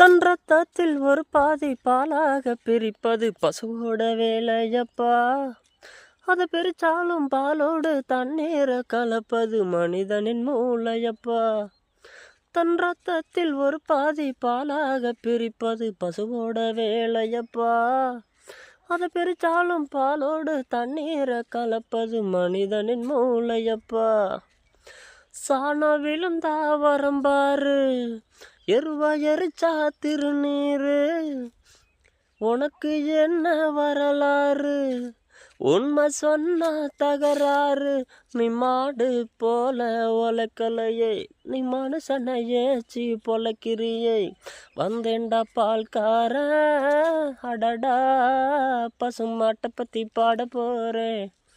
தன் ரத்தத்தில் ஒரு பாதி பாலாக பிரிப்பது பசுவோட வேலையப்பா. அதை பிரிச்சாலும் பாலோடு தண்ணீரை கலப்பது மனிதனின் மூளையப்பா. தன் ரத்தத்தில் ஒரு பாதி பாலாக பிரிப்பது பசுவோட வேலையப்பா. அதை பிரிச்சாலும் பாலோடு தண்ணீரை கலப்பது மனிதனின் மூளையப்பா. சாணம் விழுந்தா வரம்பாரு, எருவா எரிச்சா திருநீரு. உனக்கு என்ன வரலாறு, உண்மை சொன்னா தகராறு. நீ மாடு போல ஒலக்கலையே, நீ மனுஷனை ஏச்சி பொழைக்கிறியே. வந்தேண்டா பால்கார, அடடா பசுமாட்டை பற்றி பாட போகிறேன்.